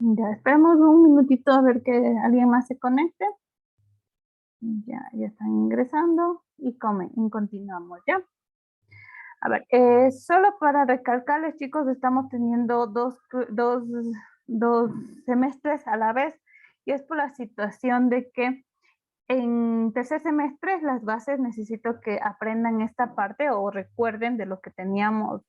Ya, esperemos un minutito a ver que alguien más se conecte. Ya están ingresando y continuamos, ¿ya? A ver, solo para recalcarles, chicos, estamos teniendo dos semestres a la vez y es por la situación de que en tercer semestre las bases necesito que aprendan esta parte o recuerden de lo que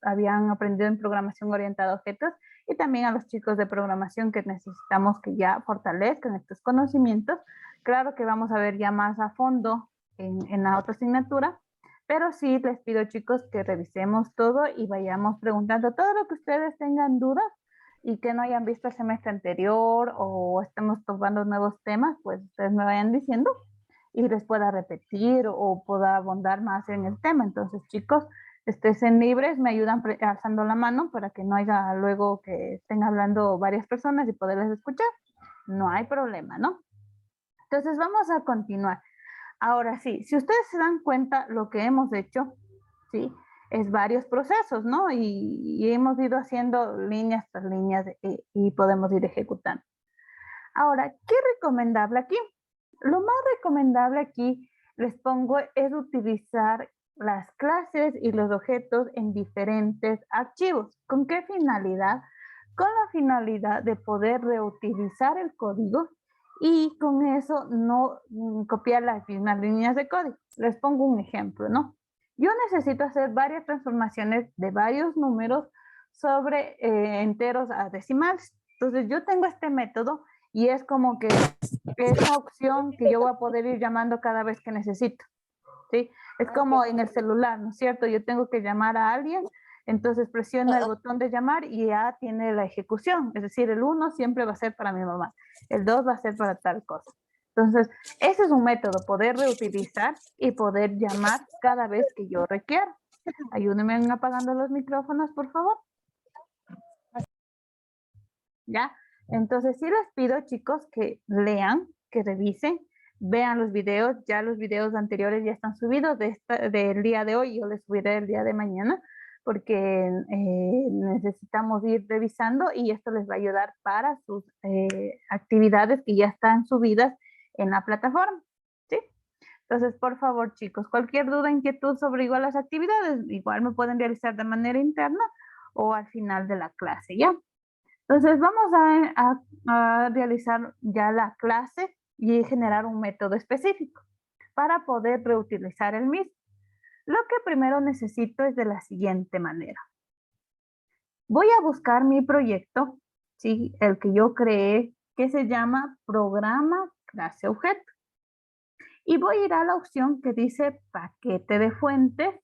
habían aprendido en programación orientada a objetos y también a los chicos de programación que necesitamos que ya fortalezcan estos conocimientos. Claro que vamos a ver ya más a fondo en la otra asignatura, pero sí les pido, chicos, que revisemos todo y vayamos preguntando todo lo que ustedes tengan dudas y que no hayan visto el semestre anterior o estemos tomando nuevos temas, pues ustedes me vayan diciendo y les pueda repetir o pueda abundar más en el tema. Entonces, chicos, estén libres, me ayudan alzando la mano para que no haya luego que estén hablando varias personas y poderles escuchar. No hay problema, ¿no? Entonces, vamos a continuar. Ahora sí, si ustedes se dan cuenta, lo que hemos hecho, ¿sí? Es varios procesos, ¿no? Y hemos ido haciendo líneas tras líneas y podemos ir ejecutando. Ahora, ¿qué recomendable aquí? Lo más recomendable aquí, les pongo, es utilizar las clases y los objetos en diferentes archivos. ¿Con qué finalidad? Con la finalidad de poder reutilizar el código y con eso no copiar las mismas líneas de código. Les pongo un ejemplo, ¿no? Yo necesito hacer varias transformaciones de varios números sobre enteros a decimales. Entonces yo tengo este método y es como que esa opción que yo voy a poder ir llamando cada vez que necesito, ¿sí? Es como en el celular, ¿no es cierto? Yo tengo que llamar a alguien, entonces presiono el botón de llamar y ya tiene la ejecución. Es decir, el 1 siempre va a ser para mi mamá, el 2 va a ser para tal cosa. Entonces, ese es un método, poder reutilizar y poder llamar cada vez que yo requiera. Ayúdenme apagando los micrófonos, por favor. ¿Ya? Entonces, sí les pido, chicos, que lean, que revisen, vean los videos. Ya los videos anteriores ya están subidos del día de hoy. Yo les subiré el día de mañana porque necesitamos ir revisando y esto les va a ayudar para sus actividades que ya están subidas en la plataforma. ¿Sí? Entonces, por favor, chicos, cualquier duda, inquietud sobre igual las actividades, igual me pueden realizar de manera interna o al final de la clase, ¿ya? Entonces vamos a realizar ya la clase y generar un método específico para poder reutilizar el mismo. Lo que primero necesito es de la siguiente manera. Voy a buscar mi proyecto, ¿sí? El que yo creé, que se llama Programa Clase Objeto. Y voy a ir a la opción que dice Paquete de Fuentes,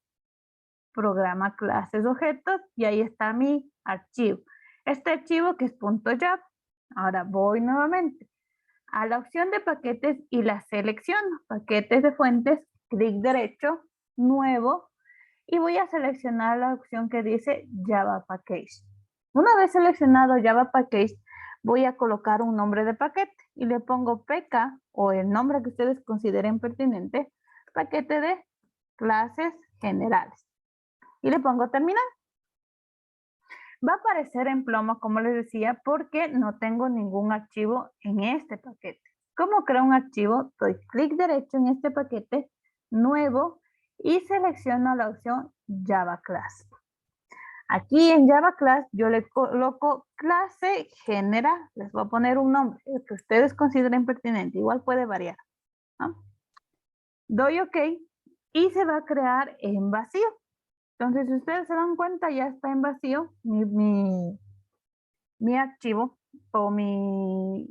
Programa Clases Objetos, y ahí está mi archivo. Este archivo que es .java. Ahora voy nuevamente a la opción de paquetes y la selecciono. Paquetes de fuentes, clic derecho, nuevo, y voy a seleccionar la opción que dice Java Package. Una vez seleccionado Java Package, voy a colocar un nombre de paquete y le pongo PK o el nombre que ustedes consideren pertinente, paquete de clases generales. Y le pongo terminar. Va a aparecer en plomo, como les decía, porque no tengo ningún archivo en este paquete. ¿Cómo creo un archivo? Doy clic derecho en este paquete, nuevo, y selecciono la opción Java Class. Aquí en Java Class yo le coloco clase general. Les voy a poner un nombre que ustedes consideren pertinente. Igual puede variar, ¿no? Doy OK y se va a crear en vacío. Entonces, si ustedes se dan cuenta, ya está en vacío mi archivo o mi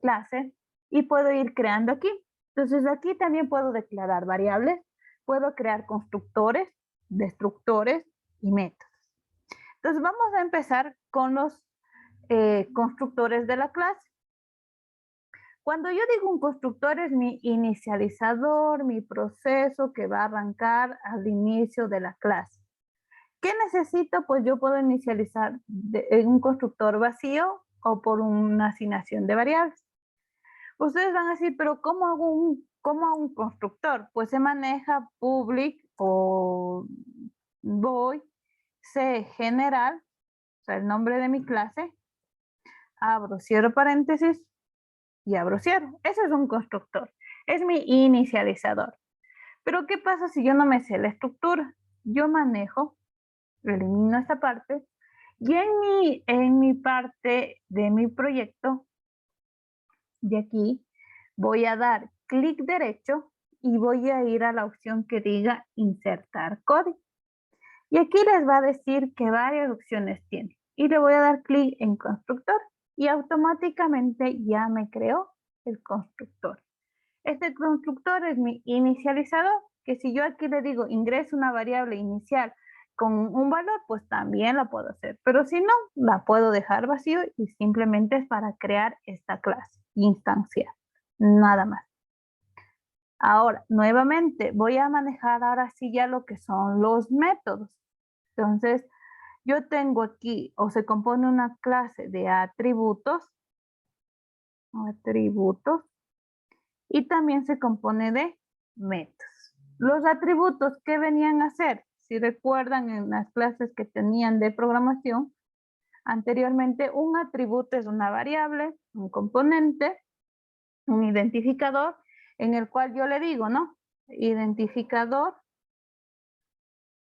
clase y puedo ir creando aquí. Entonces, aquí también puedo declarar variables, puedo crear constructores, destructores y métodos. Entonces, vamos a empezar con los constructores de la clase. Cuando yo digo un constructor es mi inicializador, mi proceso que va a arrancar al inicio de la clase. ¿Qué necesito? Pues yo puedo inicializar en un constructor vacío o por una asignación de variables. Ustedes van a decir, pero ¿cómo hago un constructor? Pues se maneja public o void, c general, o sea, el nombre de mi clase, abro, cierro paréntesis y abro, cierro. Eso es un constructor. Es mi inicializador. Pero ¿qué pasa si yo no me sé la estructura? Yo manejo, elimino esta parte y en mi parte de mi proyecto, de aquí, voy a dar clic derecho y voy a ir a la opción que diga insertar código. Y aquí les va a decir que varias opciones tiene. Y le voy a dar clic en constructor y automáticamente ya me creó el constructor. Este constructor es mi inicializador, que si yo aquí le digo ingreso una variable inicial con un valor, pues también la puedo hacer. Pero si no, la puedo dejar vacío y simplemente es para crear esta clase, instancia, nada más. Ahora, nuevamente, voy a manejar ahora sí ya lo que son los métodos. Entonces, yo tengo aquí, o se compone una clase de atributos, y también se compone de métodos. Los atributos, ¿qué venían a hacer? Si recuerdan en las clases que tenían de programación, anteriormente un atributo es una variable, un componente, un identificador, en el cual yo le digo, ¿no? Identificador,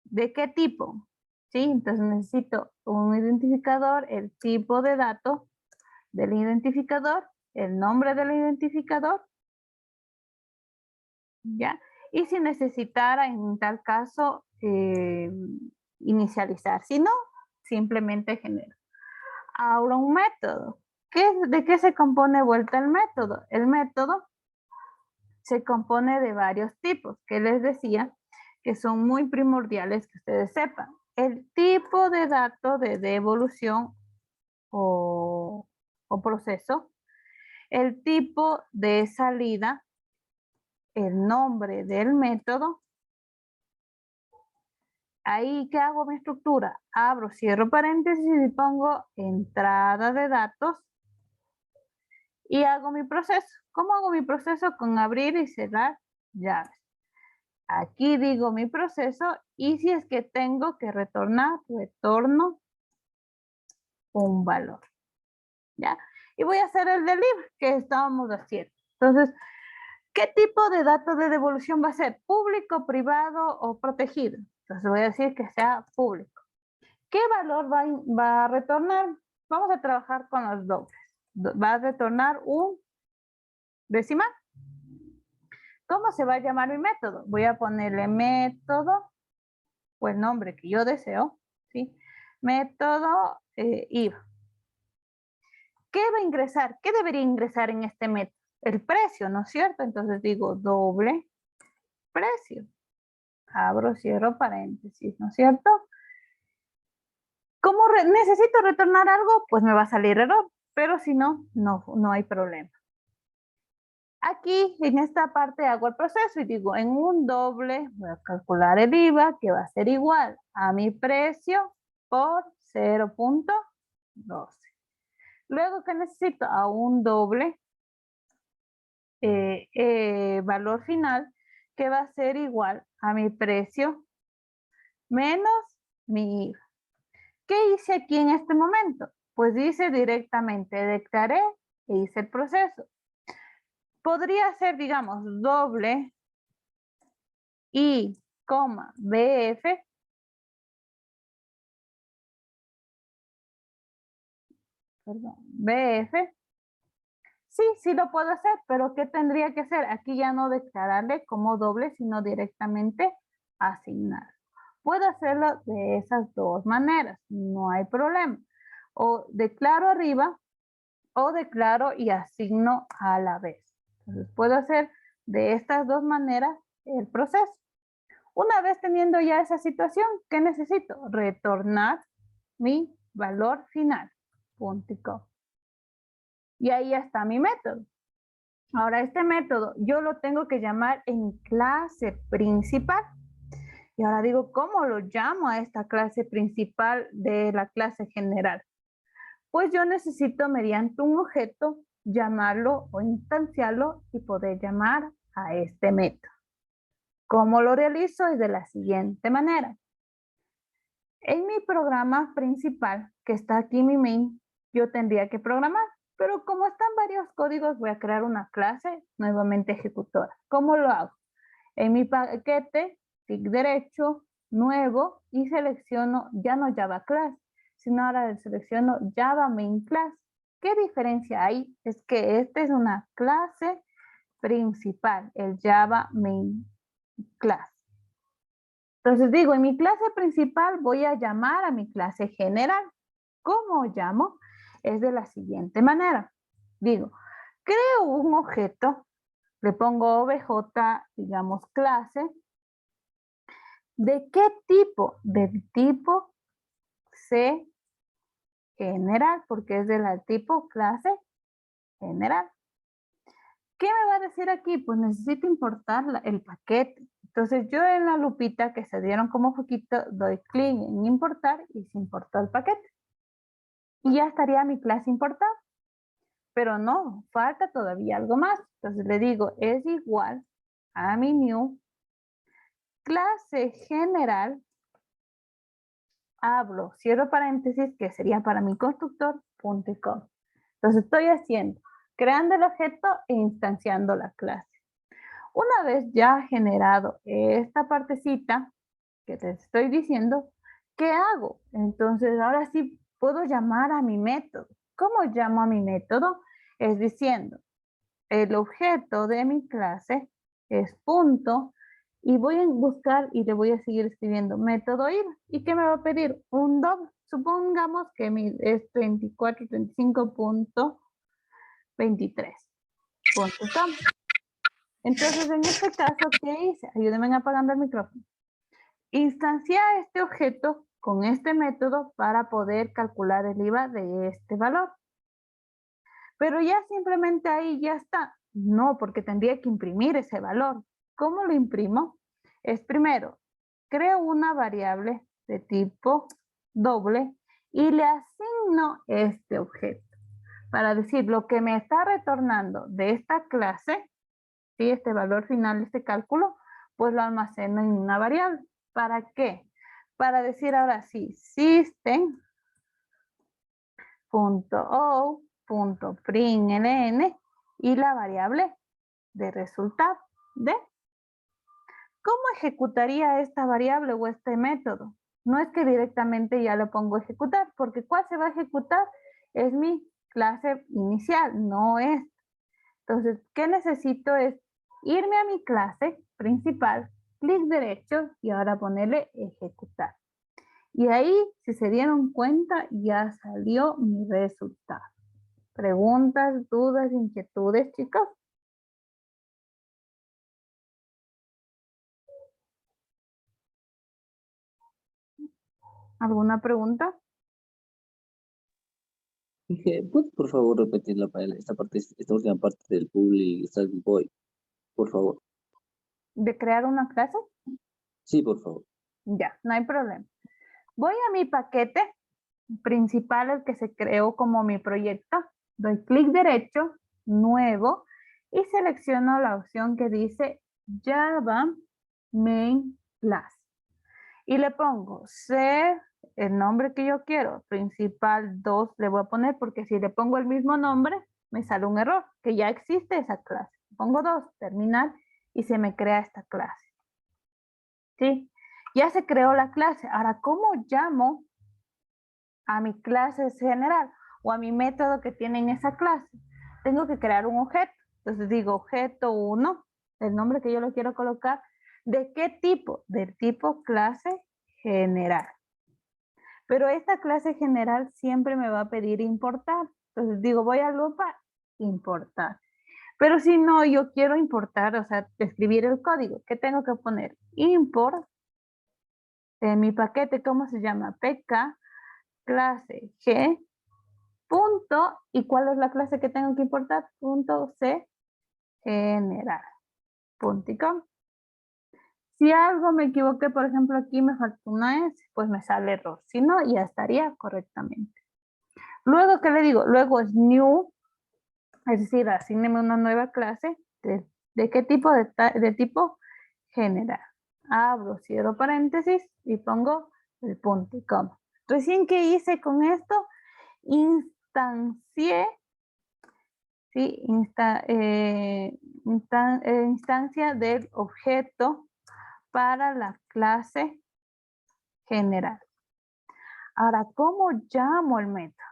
¿de qué tipo? ¿Sí? Entonces necesito un identificador, el tipo de datos del identificador, el nombre del identificador, ¿ya? Y si necesitara en tal caso inicializar, si no, simplemente genero. Ahora un método. ¿De qué se compone vuelta el método? El método se compone de varios tipos, que les decía que son muy primordiales que ustedes sepan. El tipo de dato de devolución o proceso, el tipo de salida, el nombre del método. Ahí, ¿qué hago mi estructura? Abro, cierro paréntesis y pongo entrada de datos y hago mi proceso. ¿Cómo hago mi proceso? Con abrir y cerrar llaves. Aquí digo mi proceso y si es que tengo que retornar, retorno un valor. ¿Ya? Y voy a hacer el delivery que estábamos haciendo. Entonces, ¿qué tipo de datos de devolución va a ser? ¿Público, privado o protegido? Entonces voy a decir que sea público. ¿Qué valor va a retornar? Vamos a trabajar con los dobles. Va a retornar un decimal. ¿Cómo se va a llamar mi método? Voy a ponerle método, o el nombre que yo deseo, ¿sí? Método IVA. ¿Qué va a ingresar? ¿Qué debería ingresar en este método? El precio, ¿no es cierto? Entonces digo doble precio. Abro, cierro paréntesis, ¿no es cierto? ¿Cómo necesito retornar algo? Pues me va a salir error, pero si no, no hay problema. Aquí en esta parte hago el proceso y digo en un doble voy a calcular el IVA que va a ser igual a mi precio por 0.12. Luego que necesito a un doble valor final que va a ser igual a mi precio menos mi IVA. ¿Qué hice aquí en este momento? Pues hice directamente, declaré e hice el proceso. Podría ser, digamos, doble I, BF, perdón, BF. Sí lo puedo hacer, pero ¿qué tendría que hacer? Aquí ya no declararle como doble, sino directamente asignar. Puedo hacerlo de esas dos maneras, no hay problema. O declaro arriba o declaro y asigno a la vez. Entonces puedo hacer de estas dos maneras el proceso. Una vez teniendo ya esa situación, ¿qué necesito? Retornar mi valor final. Punto. Y ahí está mi método. Ahora este método yo lo tengo que llamar en clase principal. Y ahora digo, ¿cómo lo llamo a esta clase principal de la clase general? Pues yo necesito mediante un objeto llamarlo o instanciarlo y poder llamar a este método. ¿Cómo lo realizo? Es de la siguiente manera. En mi programa principal, que está aquí en mi main, yo tendría que programar. Pero como están varios códigos, voy a crear una clase nuevamente ejecutora. ¿Cómo lo hago? En mi paquete, clic derecho, nuevo, y selecciono ya no Java Class, sino ahora selecciono Java Main Class. ¿Qué diferencia hay? Es que esta es una clase principal, el Java Main Class. Entonces digo, en mi clase principal voy a llamar a mi clase general. ¿Cómo llamo? Es de la siguiente manera. Digo, creo un objeto, le pongo obj, digamos clase. ¿De qué tipo? Del tipo C general, porque es del tipo clase general. ¿Qué me va a decir aquí? Pues necesito importar el paquete. Entonces yo en la lupita que se dieron como foquito, doy clic en importar y se importó el paquete. Y ya estaría mi clase importada. Pero no, falta todavía algo más. Entonces le digo, es igual a mi new clase general, abro, cierro paréntesis, que sería para mi constructor.com. Entonces estoy haciendo, creando el objeto e instanciando la clase. Una vez ya generado esta partecita que te estoy diciendo, ¿qué hago? Entonces ahora sí puedo llamar a mi método. ¿Cómo llamo a mi método? Es diciendo, el objeto de mi clase es punto y voy a buscar y le voy a seguir escribiendo método ir. ¿Y qué me va a pedir? Un doble. Supongamos que es 24.35.23. Entonces, en este caso, ¿qué hice? Ayúdenme apagando el micrófono. Instancié a este objeto con este método para poder calcular el IVA de este valor. Pero ya simplemente ahí ya está. No, porque tendría que imprimir ese valor. ¿Cómo lo imprimo? Es primero, creo una variable de tipo doble y le asigno este objeto. Para decir lo que me está retornando de esta clase, ¿sí? Este valor final de este cálculo, pues lo almaceno en una variable. ¿Para qué? Para decir ahora sí, system.out.println y la variable de resultado de. ¿Cómo ejecutaría esta variable o este método? No es que directamente ya lo pongo a ejecutar, porque ¿cuál se va a ejecutar? Es mi clase inicial, no es. Entonces, ¿qué necesito? Es irme a mi clase principal, clic derecho y ahora ponerle ejecutar. Y ahí, si se dieron cuenta, ya salió mi resultado. ¿Preguntas, dudas, inquietudes, chicos? ¿Alguna pregunta? Dije, ¿puedes por favor repetir esta parte, esta última parte del public static void? Por favor. ¿De crear una clase? Sí, por favor. Ya, no hay problema. Voy a mi paquete principal, el que se creó como mi proyecto. Doy clic derecho, nuevo, y selecciono la opción que dice Java Main Class. Y le pongo ser el nombre que yo quiero, principal 2 le voy a poner, porque si le pongo el mismo nombre, me sale un error, que ya existe esa clase. Pongo 2, terminal, y se me crea esta clase. ¿Sí? Ya se creó la clase. Ahora, ¿cómo llamo a mi clase general o a mi método que tiene en esa clase? Tengo que crear un objeto. Entonces digo objeto 1, el nombre que yo le quiero colocar. ¿De qué tipo? Del tipo clase general. Pero esta clase general siempre me va a pedir importar. Entonces digo, voy a lupa, importar. Pero si no, yo quiero importar, o sea, escribir el código. ¿Qué tengo que poner? Import de mi paquete, ¿cómo se llama? PK clase G punto, ¿y cuál es la clase que tengo que importar? Punto C general. Punto.com. Si algo me equivoqué, por ejemplo, aquí me faltó una S, pues me sale error. Si no, ya estaría correctamente. Luego, ¿qué le digo? Luego es new, es decir, asígneme una nueva clase. ¿De qué tipo? De tipo general. Abro, cierro paréntesis y pongo el punto y coma. Recién que hice con esto, instancié, ¿sí? Instancia del objeto para la clase general. Ahora, ¿cómo llamo el método?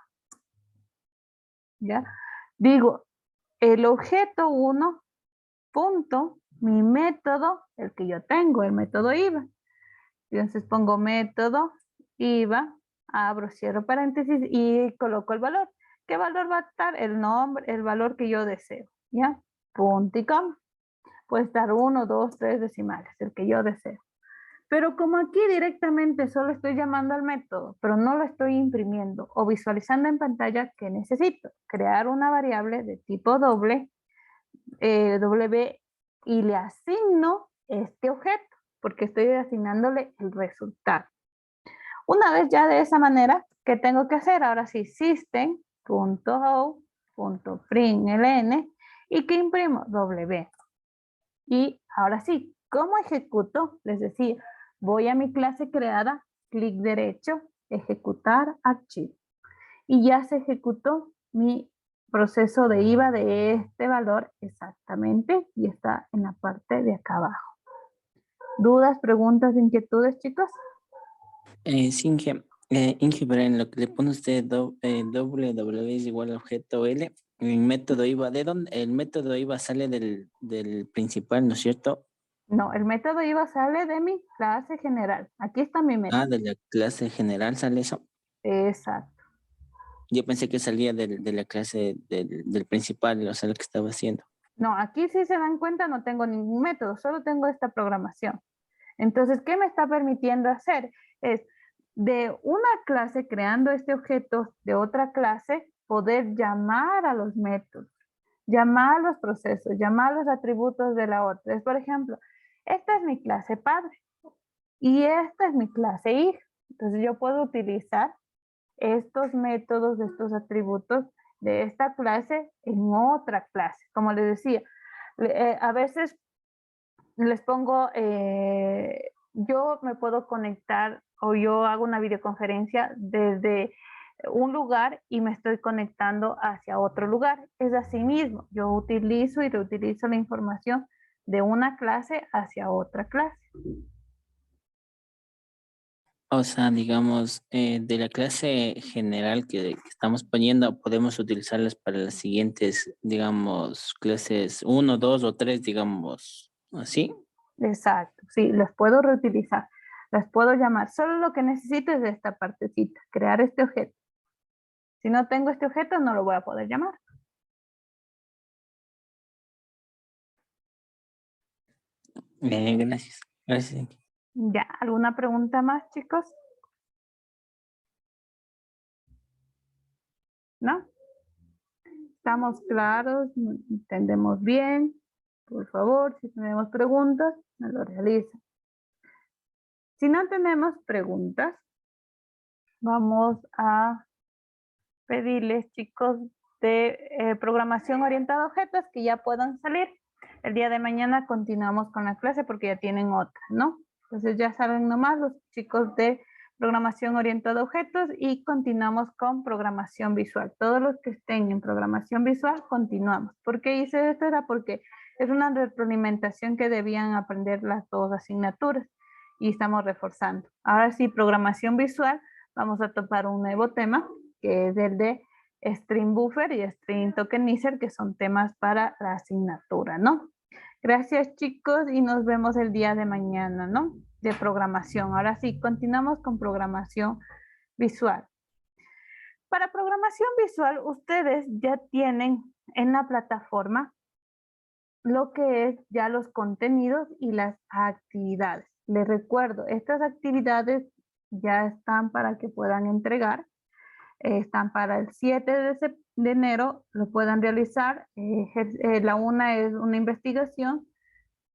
¿Ya? Digo, el objeto 1, punto, mi método, el que yo tengo, el método IVA. Entonces pongo método IVA, abro, cierro paréntesis y coloco el valor. ¿Qué valor va a estar? El nombre, el valor que yo deseo, ¿ya? Punto y coma. Puede estar 1, 2, 3 decimales, el que yo deseo. Pero como aquí directamente solo estoy llamando al método, pero no lo estoy imprimiendo o visualizando en pantalla, ¿qué necesito? Crear una variable de tipo doble, W, y le asigno este objeto, porque estoy asignándole el resultado. Una vez ya de esa manera, ¿qué tengo que hacer? Ahora sí, system.out.println, ¿y qué imprimo? W. Y ahora sí, ¿cómo ejecuto? Les decía, voy a mi clase creada, clic derecho, ejecutar archivo. Y ya se ejecutó mi proceso de IVA de este valor exactamente y está en la parte de acá abajo. ¿Dudas, preguntas, inquietudes, chicos? Sí, Inge, pero en lo que le pone usted W es igual a objeto L, el método IVA, ¿de dónde? El método IVA sale del principal, ¿no es cierto? No, el método IVA sale de mi clase general. Aquí está mi método. Ah, de la clase general sale eso. Exacto. Yo pensé que salía de la clase del principal, o sea, lo que estaba haciendo. No, aquí si se dan cuenta no tengo ningún método, solo tengo esta programación. Entonces, ¿qué me está permitiendo hacer? Es de una clase creando este objeto de otra clase, poder llamar a los métodos, llamar a los procesos, llamar a los atributos de la otra. Es, por ejemplo, esta es mi clase padre y esta es mi clase hija. Entonces, yo puedo utilizar estos métodos, estos atributos de esta clase en otra clase. Como les decía, a veces les pongo, yo me puedo conectar o yo hago una videoconferencia desde un lugar y me estoy conectando hacia otro lugar. Es así mismo, yo utilizo y reutilizo la información de una clase hacia otra clase. O sea, digamos, de la clase general que estamos poniendo, podemos utilizarlas para las siguientes, digamos, clases uno, 2 o 3, digamos, así. Exacto, sí, los puedo reutilizar, las puedo llamar. Solo lo que necesito es de esta partecita, crear este objeto. Si no tengo este objeto, no lo voy a poder llamar. Gracias. Gracias. Ya, ¿alguna pregunta más, chicos? ¿No? ¿Estamos claros? ¿Entendemos bien? Por favor, si tenemos preguntas, me lo realizan. Si no tenemos preguntas, vamos a pedirles, chicos, de programación orientada a objetos que ya puedan salir. El día de mañana continuamos con la clase porque ya tienen otra, ¿no? Entonces ya salen nomás los chicos de programación orientada a objetos y continuamos con programación visual. Todos los que estén en programación visual, continuamos. ¿Por qué hice esto? Era porque es una retroalimentación que debían aprender las dos asignaturas y estamos reforzando. Ahora sí, programación visual, vamos a topar un nuevo tema que es el de String Buffer y String Tokenizer, que son temas para la asignatura, ¿no? Gracias, chicos, y nos vemos el día de mañana, ¿no? De programación. Ahora sí, continuamos con programación visual. Para programación visual, ustedes ya tienen en la plataforma lo que es ya los contenidos y las actividades. Les recuerdo, estas actividades ya están para que puedan entregar. Están para el 7 de enero, lo puedan realizar. La una es una investigación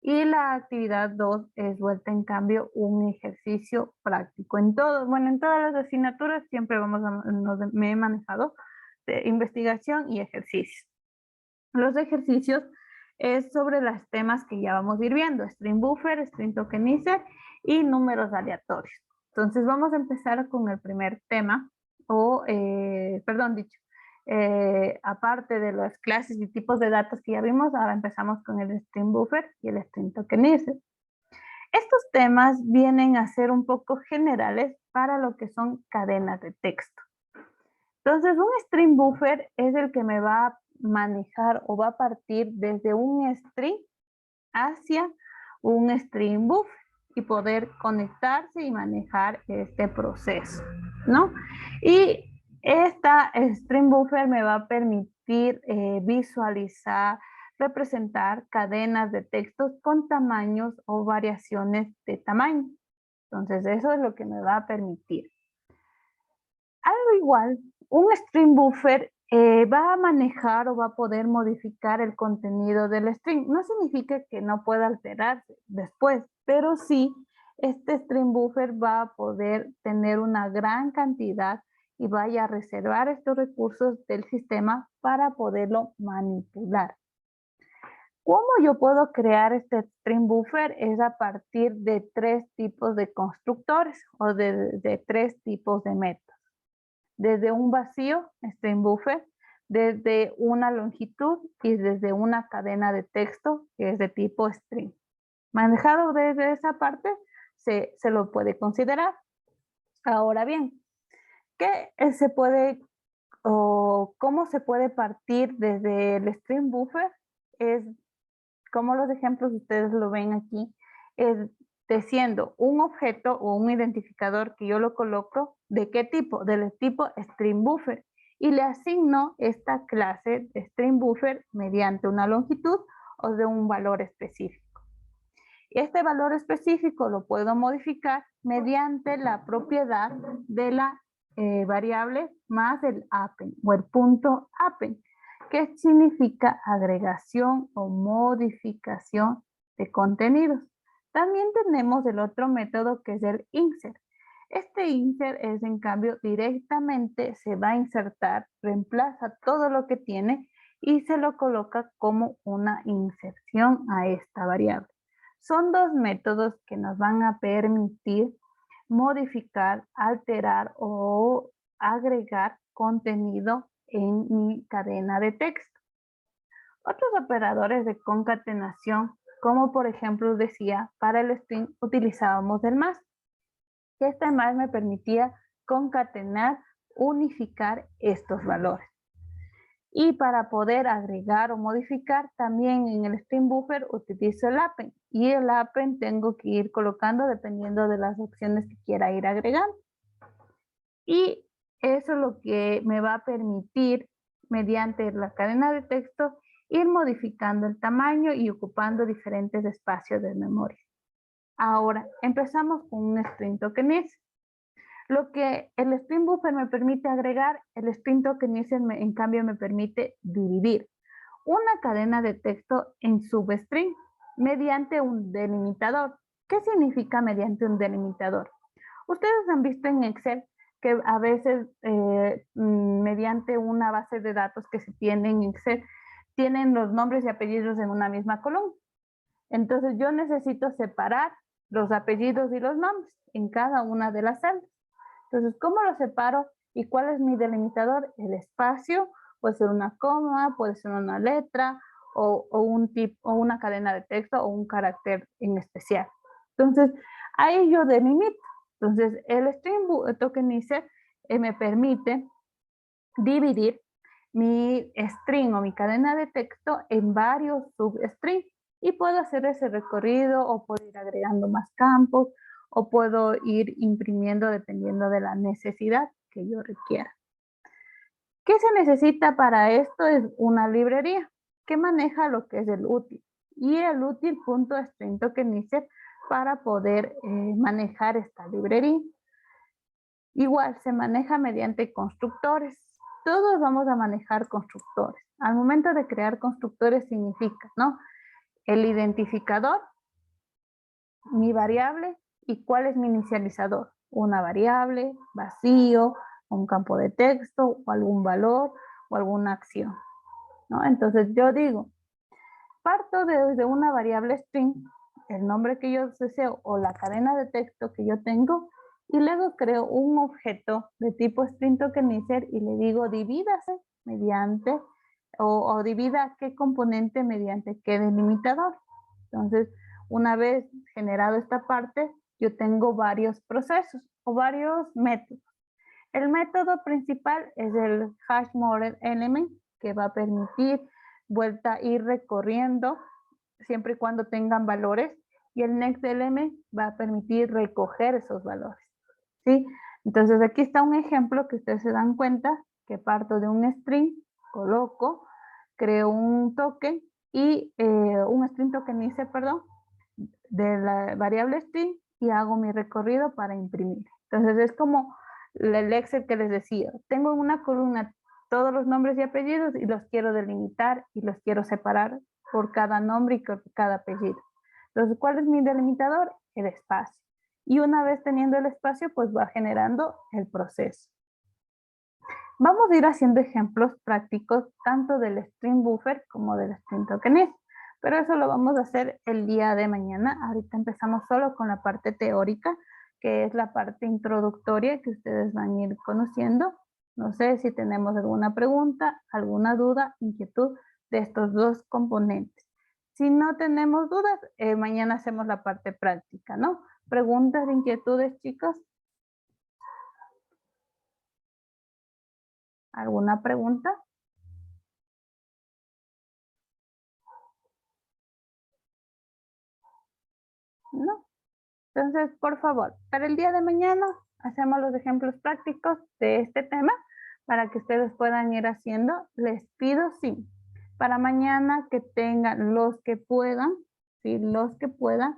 y la actividad 2 es vuelta en cambio un ejercicio práctico. En todo, bueno, en todas las asignaturas siempre me he manejado de investigación y ejercicio. Los ejercicios es sobre los temas que ya vamos a ir viendo, String Buffer, String Tokenizer y números aleatorios. Entonces vamos a empezar con el primer tema, perdón, dicho, aparte de las clases y tipos de datos que ya vimos, ahora empezamos con el string buffer y el string tokenizer. Estos temas vienen a ser un poco generales para lo que son cadenas de texto. Entonces, un string buffer es el que me va a manejar o va a partir desde un string hacia un string buffer y poder conectarse y manejar este proceso, ¿no? Y esta string buffer me va a permitir visualizar, representar cadenas de textos con tamaños o variaciones de tamaño. Entonces, eso es lo que me va a permitir. Algo igual, un string buffer va a manejar o va a poder modificar el contenido del string. No significa que no pueda alterarse después, pero sí, este string buffer va a poder tener una gran cantidad y vaya a reservar estos recursos del sistema para poderlo manipular. ¿Cómo yo puedo crear este string buffer? Es a partir de 3 tipos de constructores o de 3 tipos de métodos. Desde un vacío, string buffer, desde una longitud y desde una cadena de texto que es de tipo string. Manejado desde esa parte, se lo puede considerar. Ahora bien, ¿qué se puede o cómo se puede partir desde el string buffer? Es como los ejemplos ustedes lo ven aquí, es siendo un objeto o un identificador que yo lo coloco, ¿de qué tipo? Del tipo string buffer. Y le asigno esta clase de string buffer mediante una longitud o de un valor específico. Y este valor específico lo puedo modificar mediante la propiedad de la variable más el append o el punto append, que significa agregación o modificación de contenidos. También tenemos el otro método que es el insert. Este insert es en cambio directamente se va a insertar, reemplaza todo lo que tiene y se lo coloca como una inserción a esta variable. Son 2 métodos que nos van a permitir modificar, alterar o agregar contenido en mi cadena de texto. Otros operadores de concatenación, como por ejemplo decía, para el string utilizábamos el más, que este más me permitía concatenar, unificar estos valores. Y para poder agregar o modificar, también en el string buffer utilizo el append. Y el append tengo que ir colocando dependiendo de las opciones que quiera ir agregando. Y eso es lo que me va a permitir, mediante la cadena de texto, ir modificando el tamaño y ocupando diferentes espacios de memoria. Ahora, empezamos con un string tokenizer. Lo que el string buffer me permite agregar, el string tokenizer en cambio me permite dividir una cadena de texto en substring mediante un delimitador. ¿Qué significa mediante un delimitador? Ustedes han visto en Excel que a veces mediante una base de datos que se tiene en Excel, tienen los nombres y apellidos en una misma columna. Entonces yo necesito separar los apellidos y los nombres en cada una de las celdas. Entonces, ¿cómo lo separo y cuál es mi delimitador? El espacio, puede ser una coma, puede ser una letra o una cadena de texto o un carácter en especial. Entonces, ahí yo delimito. Entonces, el string tokenizer me permite dividir mi string o mi cadena de texto en varios substrings y puedo hacer ese recorrido o puedo ir agregando más campos o puedo ir imprimiendo dependiendo de la necesidad que yo requiera. ¿Qué se necesita para esto? Es una librería que maneja lo que es el útil y el útil.string tokenizer para poder manejar esta librería. Igual se maneja mediante constructores. Todos vamos a manejar constructores. Al momento de crear constructores significa, ¿no? El identificador, mi variable y cuál es mi inicializador. Una variable, vacío, un campo de texto o algún valor o alguna acción, ¿no? Entonces yo digo, parto desde una variable string, el nombre que yo deseo o la cadena de texto que yo tengo Y luego creo un objeto de tipo string tokenizer y le digo divídase mediante o divida qué componente mediante qué delimitador. Entonces, una vez generado esta parte, yo tengo varios procesos o varios métodos. El método principal es el hash model element, que va a permitir vuelta ir recorriendo siempre y cuando tengan valores, y el next element va a permitir recoger esos valores, ¿sí? Entonces aquí está un ejemplo que ustedes se dan cuenta que parto de un string, coloco, creo un token y un string tokenizer, perdón, de la variable string y hago mi recorrido para imprimir. Entonces es como el Excel que les decía, tengo en una columna todos los nombres y apellidos y los quiero delimitar y los quiero separar por cada nombre y por cada apellido. Entonces, ¿cuál es mi delimitador? El espacio. Y una vez teniendo el espacio, pues va generando el proceso. Vamos a ir haciendo ejemplos prácticos tanto del string buffer como del string tokenizer, pero eso lo vamos a hacer el día de mañana. Ahorita empezamos solo con la parte teórica, que es la parte introductoria que ustedes van a ir conociendo. No sé si tenemos alguna pregunta, alguna duda, inquietud de estos dos componentes. Si no tenemos dudas, mañana hacemos la parte práctica, ¿no? ¿Preguntas, inquietudes, chicos? ¿Alguna pregunta? ¿No? Entonces, por favor, para el día de mañana hacemos los ejemplos prácticos de este tema para que ustedes puedan ir haciendo. Les pido, sí, para mañana que tengan los que puedan, sí, los que puedan,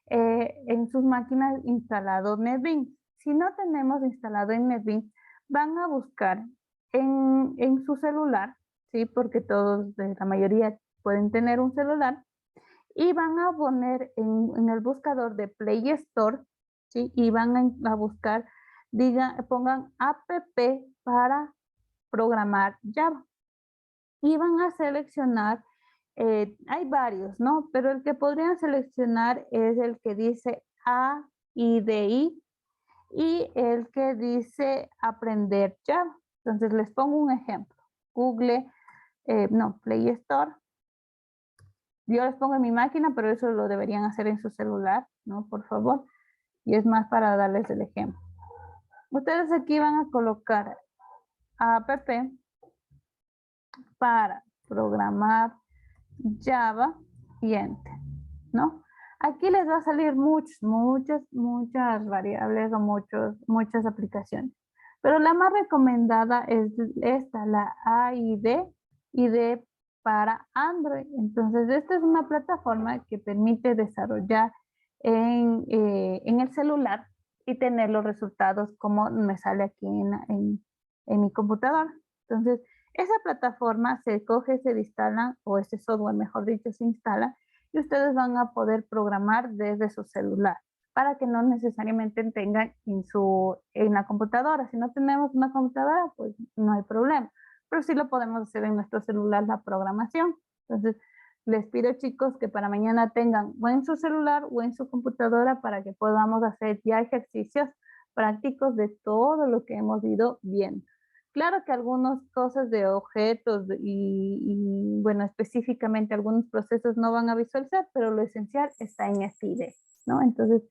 en sus máquinas instalado NetBeans. Si no tenemos instalado en NetBeans, van a buscar en su celular, sí, porque todos, la mayoría pueden tener un celular, y van a poner en el buscador de Play Store, ¿sí? Y van a buscar, pongan app para programar Java. Y van a seleccionar, hay varios, ¿no? Pero el que podrían seleccionar es el que dice AIDI y el que dice aprender Java. Entonces les pongo un ejemplo. Google, Play Store. Yo les pongo en mi máquina, pero eso lo deberían hacer en su celular, ¿no? Por favor. Y es más para darles el ejemplo. Ustedes aquí van a colocar app para programar Java y Enter, ¿no? Aquí les va a salir muchas variables o muchas aplicaciones. Pero la más recomendada es esta, la AID para Android. Entonces, esta es una plataforma que permite desarrollar en el celular y tener los resultados como me sale aquí en mi computadora. Entonces, esa plataforma se coge, se instala, o ese software, mejor dicho, se instala, y ustedes van a poder programar desde su celular para que no necesariamente tengan en la computadora. Si no tenemos una computadora, pues no hay problema. Pero sí lo podemos hacer en nuestro celular la programación. Entonces, les pido, chicos, que para mañana tengan o en su celular o en su computadora para que podamos hacer ya ejercicios prácticos de todo lo que hemos ido viendo. Claro que algunas cosas de objetos bueno, específicamente algunos procesos no van a visualizar, pero lo esencial está en este ID, ¿no? Entonces,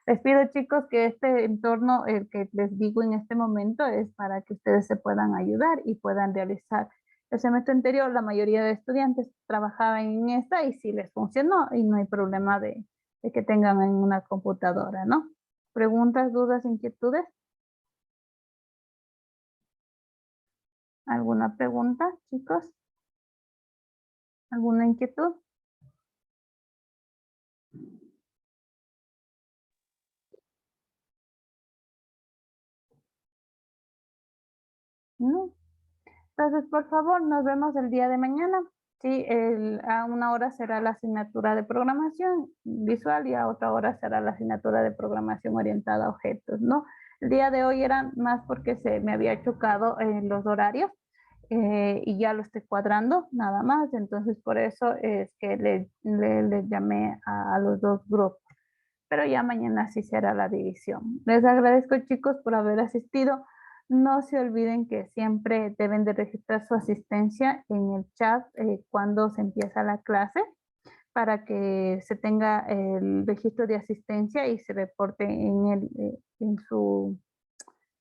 les pido, chicos, que este entorno, el que les digo en este momento, es para que ustedes se puedan ayudar y puedan realizar. El semestre anterior, la mayoría de estudiantes trabajaban en esta y sí les funcionó y no hay problema de que tengan en una computadora, ¿no? ¿Preguntas, dudas, inquietudes? ¿Alguna pregunta, chicos? ¿Alguna inquietud? No. Entonces, por favor, nos vemos el día de mañana. Sí, a una hora será la asignatura de programación visual y a otra hora será la asignatura de programación orientada a objetos, ¿no? El día de hoy era más porque se me había chocado en los horarios y ya lo estoy cuadrando, nada más. Entonces, por eso es que le llamé a los dos grupos. pero ya mañana sí será la división. Les agradezco, chicos, por haber asistido. No se olviden que siempre deben de registrar su asistencia en el chat cuando se empieza la clase para que se tenga el registro de asistencia y se reporte en su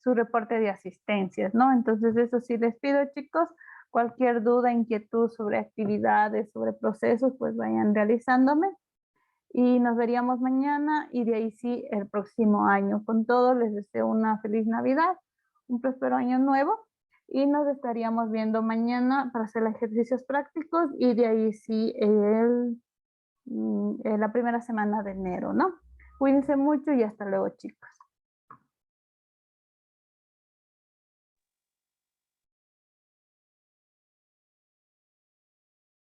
reporte de asistencias, ¿no? Entonces, eso sí les pido, chicos, cualquier duda, inquietud sobre actividades, sobre procesos, pues vayan realizándome y nos veríamos mañana y de ahí sí el próximo año. Con todo, les deseo una feliz Navidad, un próspero año nuevo y nos estaríamos viendo mañana para hacer ejercicios prácticos y de ahí sí la primera semana de enero, ¿no? Cuídense mucho y hasta luego, chicos.